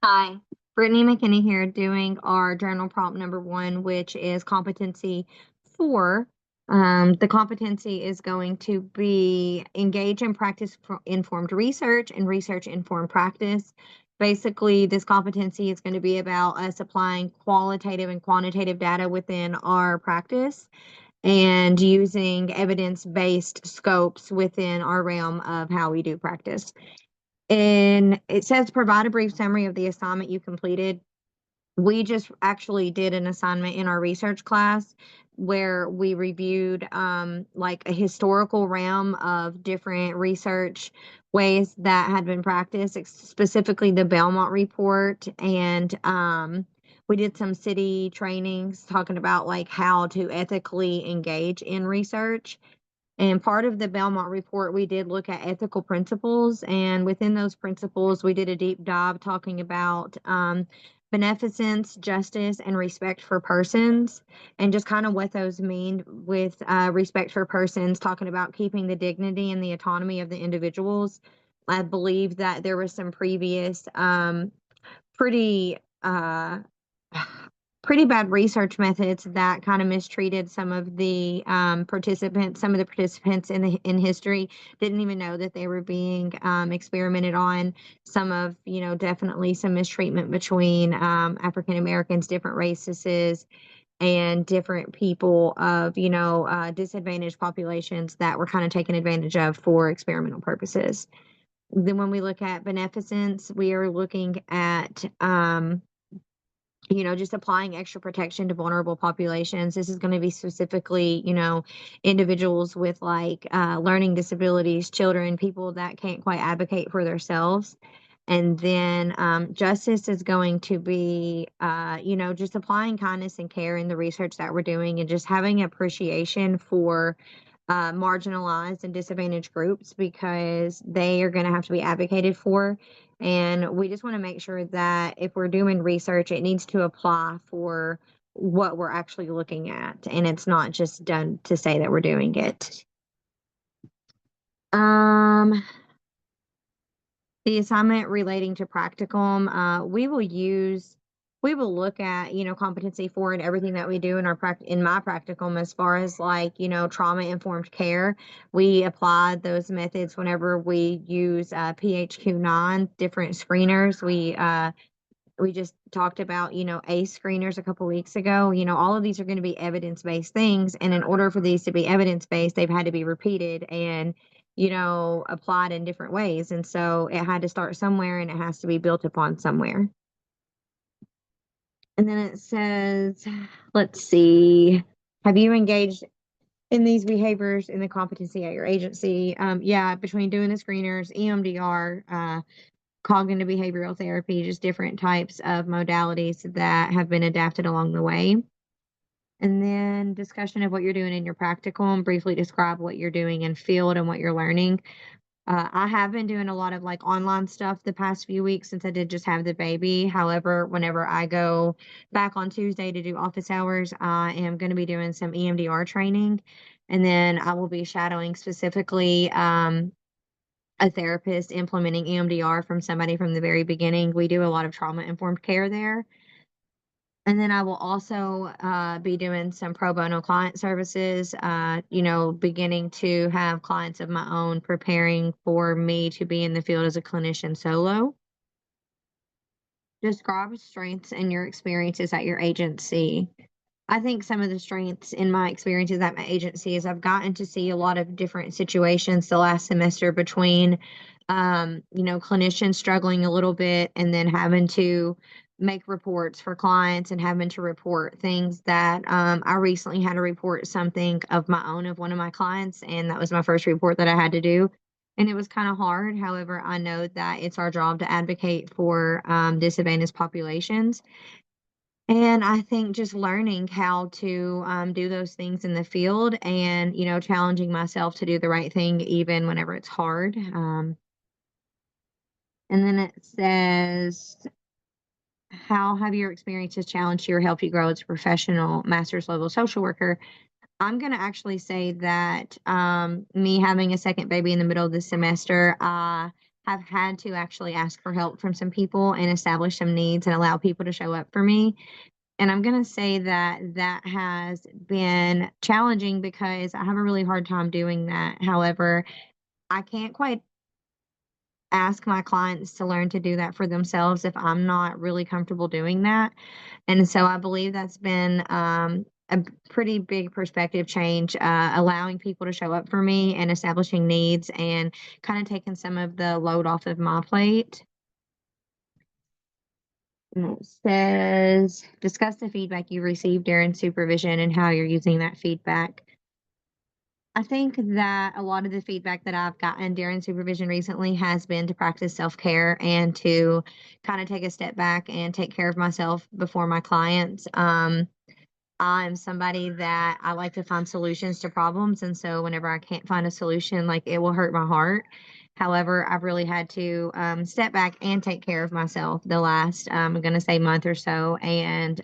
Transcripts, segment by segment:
Hi, Brittany McKinney here doing our journal prompt number one, which is competency four. The competency is going to be engage in practice informed research and research informed practice. Basically, this competency is going to be about us applying qualitative and quantitative data within our practice and using evidence based scopes within our realm of how we do practice. And it says provide a brief summary of the assignment you completed. We just actually did an assignment in our research class where we reviewed like a historical realm of different research ways that had been practiced, specifically the Belmont report. And we did some city trainings talking about like how to ethically engage in research. And part of the Belmont report, we did look at ethical principles. And within those principles, we did a deep dive talking about beneficence, justice, and respect for persons, and just kind of what those mean with respect for persons, talking about keeping the dignity and the autonomy of the individuals. I believe that there was some previous pretty pretty bad research methods that kind of mistreated some of the participants. Some of the participants in history didn't even know that they were being experimented on. Some of, definitely some mistreatment between African Americans, different races, and different people of, disadvantaged populations that were kind of taken advantage of for experimental purposes. Then when we look at beneficence, we are looking at just applying extra protection to vulnerable populations. This is going to be specifically, individuals with like learning disabilities, children, people that can't quite advocate for themselves. And then justice is going to be, just applying kindness and care in the research that we're doing and just having appreciation for marginalized and disadvantaged groups because they are going to have to be advocated for. And we just want to make sure that if we're doing research, it needs to apply for what we're actually looking at. And it's not just done to say that we're doing it. The assignment relating to practicum, we will look at, competency four and everything that we do in in my practicum as far as like, trauma informed care. We apply those methods whenever we use PHQ-9, different screeners. We just talked about, ACE screeners a couple weeks ago. All of these are going to be evidence-based things. And in order for these to be evidence-based, they've had to be repeated and, applied in different ways. And so it had to start somewhere and it has to be built upon somewhere. And then it says, let's see, have you engaged in these behaviors in the competency at your agency? Yeah, between doing the screeners, EMDR, cognitive behavioral therapy, just different types of modalities that have been adapted along the way. And then discussion of what you're doing in your practicum, briefly describe what you're doing in field and what you're learning. I have been doing a lot of like online stuff the past few weeks since I did just have the baby. However, whenever I go back on Tuesday to do office hours, I am going to be doing some EMDR training. And then I will be shadowing specifically a therapist implementing EMDR from somebody from the very beginning. We do a lot of trauma-informed care there. And then I will also be doing some pro bono client services, beginning to have clients of my own preparing for me to be in the field as a clinician solo. Describe strengths and your experiences at your agency. I think some of the strengths in my experiences at my agency is I've gotten to see a lot of different situations the last semester between, clinicians struggling a little bit and then having to make reports for clients and having to report things that I recently had to report something of my own of one of my clients, and that was my first report that I had to do. And it was kind of hard. However, I know that it's our job to advocate for disadvantaged populations. And I think just learning how to do those things in the field and, challenging myself to do the right thing even whenever it's hard. And then it says, how have your experiences challenged you or helped you grow as a professional master's level social worker? I'm going to actually say that me having a second baby in the middle of the semester, I have had to actually ask for help from some people and establish some needs and allow people to show up for me. And I'm gonna say that that has been challenging because I have a really hard time doing that. However, I can't quite ask my clients to learn to do that for themselves if I'm not really comfortable doing that. And so I believe that's been a pretty big perspective change, allowing people to show up for me and establishing needs and kind of taking some of the load off of my plate. And it says, discuss the feedback you received during supervision and how you're using that feedback. I think that a lot of the feedback that I've gotten during supervision recently has been to practice self care and to kind of take a step back and take care of myself before my clients. I'm somebody that I like to find solutions to problems, and so whenever I can't find a solution, like, it will hurt my heart. However, I've really had to, step back and take care of myself the last, I'm gonna say month or so, and,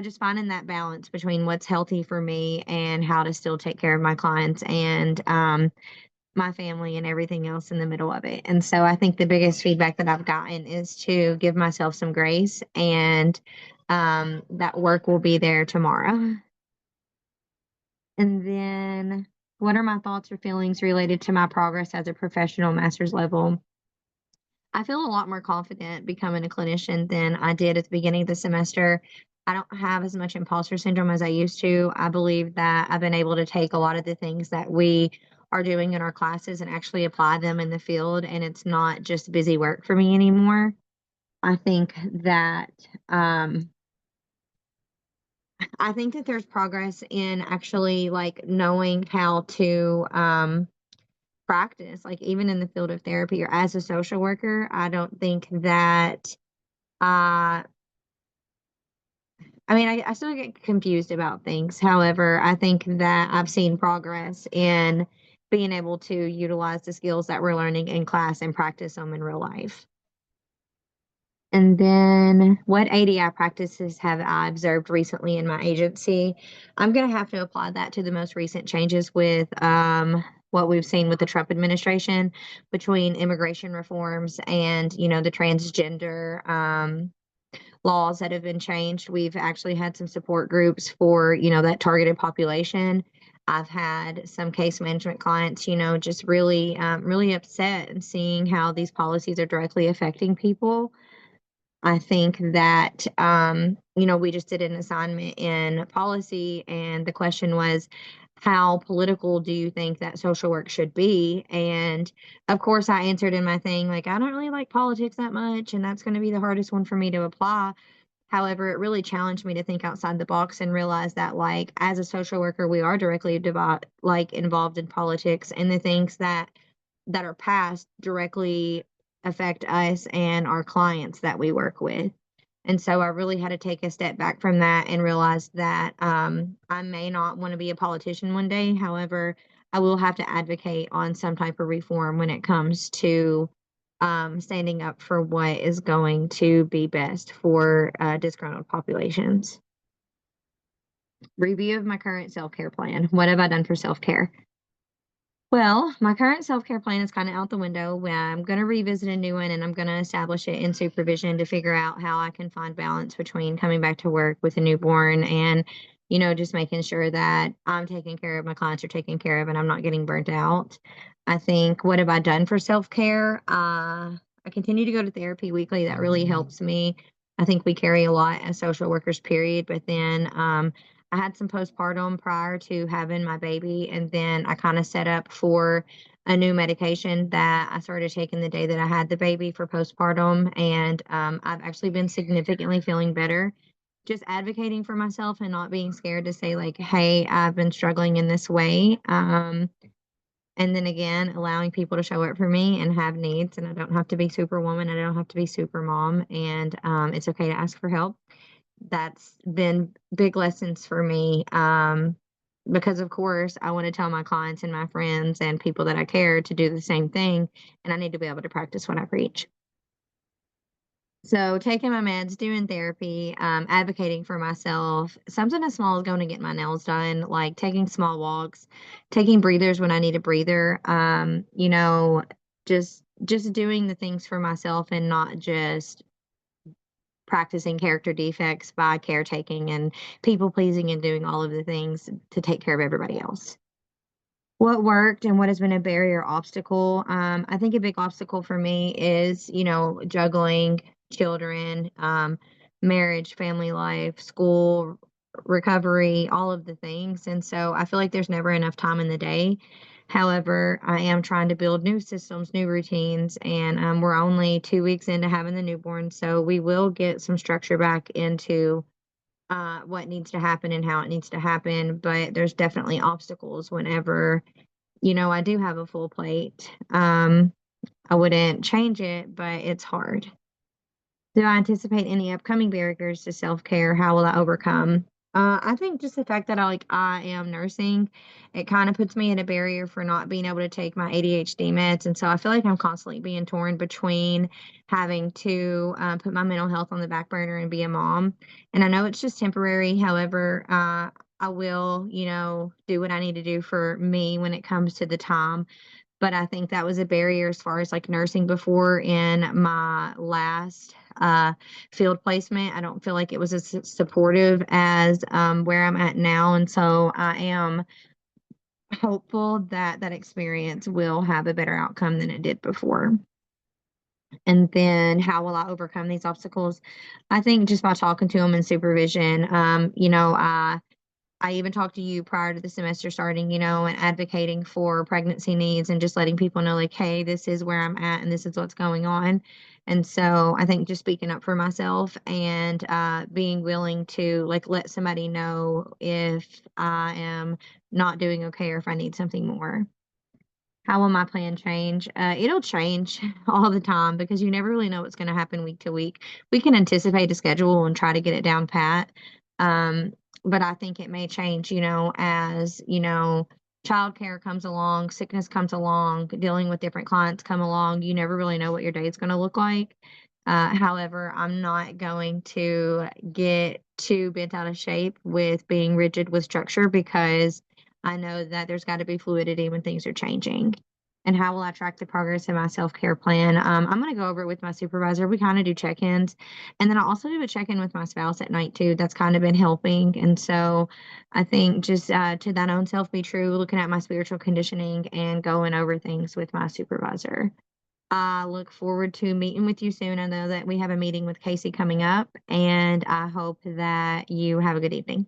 just finding that balance between what's healthy for me and how to still take care of my clients and, my family and everything else in the middle of it. And so I think the biggest feedback that I've gotten is to give myself some grace and that work will be there tomorrow. And then what are my thoughts or feelings related to my progress as a professional master's level? I feel a lot more confident becoming a clinician than I did at the beginning of the semester. I don't have as much imposter syndrome as I used to. I believe that I've been able to take a lot of the things that we are doing in our classes and actually apply them in the field, and it's not just busy work for me anymore. I think that um, I think that there's progress in actually like knowing how to practice, like even in the field of therapy or as a social worker. I don't think that uh I still get confused about things. However, I think that I've seen progress in being able to utilize the skills that we're learning in class and practice them in real life. And then what ADI practices have I observed recently in my agency? I'm going to have to apply that to the most recent changes with what we've seen with the Trump administration between immigration reforms and, the transgender laws that have been changed. We've actually had some support groups for, that targeted population. I've had some case management clients, just really, really upset and seeing how these policies are directly affecting people. I think that, we just did an assignment in policy, and the question was, how political do you think that social work should be? And of course, I answered in my thing, like, I don't really like politics that much, and that's going to be the hardest one for me to apply. However, it really challenged me to think outside the box and realize that, like, as a social worker, we are directly like involved in politics, and the things that are passed directly affect us and our clients that we work with. And so I really had to take a step back from that and realize that I may not want to be a politician one day. However, I will have to advocate on some type of reform when it comes to standing up for what is going to be best for disgruntled populations. Review of my current self care plan. What have I done for self care? Well, my current self-care plan is kinda out the window, where I'm gonna revisit a new one, and I'm gonna establish it in supervision to figure out how I can find balance between coming back to work with a newborn and, just making sure that I'm taking care of, my clients are taken care of, and I'm not getting burnt out. I think, what have I done for self-care? I continue to go to therapy weekly, that really helps me. I think we carry a lot as social workers, period, but then, I had some postpartum prior to having my baby, and then I kinda set up for a new medication that I started taking the day that I had the baby for postpartum, and, I've actually been significantly feeling better. Just advocating for myself and not being scared to say, like, "Hey, I've been struggling in this way," and then again, allowing people to show up for me and have needs, and I don't have to be superwoman, I don't have to be super mom, and, it's okay to ask for help. That's been big lessons for me, because, of course, I wanna tell my clients and my friends and people that I care to do the same thing, and I need to be able to practice what I preach. So, taking my meds, doing therapy, advocating for myself, something as small as going to get my nails done, like taking small walks, taking breathers when I need a breather, just just doing the things for myself and not just practicing character defects by caretaking and people pleasing and doing all of the things to take care of everybody else. What worked and what has been a barrier obstacle? I think a big obstacle for me is, juggling children, marriage, family life, school, recovery, all of the things. And so I feel like there's never enough time in the day. However, I am trying to build new systems, new routines, and we're only 2 weeks into having the newborn. So we will get some structure back into what needs to happen and how it needs to happen. But there's definitely obstacles whenever I do have a full plate. I wouldn't change it, but it's hard. Do I anticipate any upcoming barriers to self-care? How will I overcome? I think just the fact that I am nursing, it kind of puts me at a barrier for not being able to take my ADHD meds, and so I feel like I'm constantly being torn between having to put my mental health on the back burner and be a mom. And I know it's just temporary. However, I will, do what I need to do for me when it comes to the time. But I think that was a barrier as far as, like, nursing before in my last, field placement. I don't feel like it was as supportive as, where I'm at now, and so I am hopeful that that experience will have a better outcome than it did before. And then how will I overcome these obstacles? I think just by talking to them in supervision. I even talked to you prior to the semester starting, and advocating for pregnancy needs and just letting people know, like, hey, this is where I'm at and this is what's going on. And so I think just speaking up for myself and being willing to, like, let somebody know if I am not doing okay or if I need something more. How will my plan change? It'll change all the time because you never really know what's going to happen week to week. We can anticipate a schedule and try to get it down pat. Um, but I think it may change, as, childcare comes along, sickness comes along, dealing with different clients come along. You never really know what your day is going to look like. However, I'm not going to get too bent out of shape with being rigid with structure because I know that there's got to be fluidity when things are changing. And how will I track the progress of my self-care plan? I'm going to go over it with my supervisor. We kind of do check-ins. And then I also do a check-in with my spouse at night too. That's kind of been helping. And so I think just to thine own self be true, looking at my spiritual conditioning and going over things with my supervisor. I look forward to meeting with you soon. I know that we have a meeting with Casey coming up, and I hope that you have a good evening.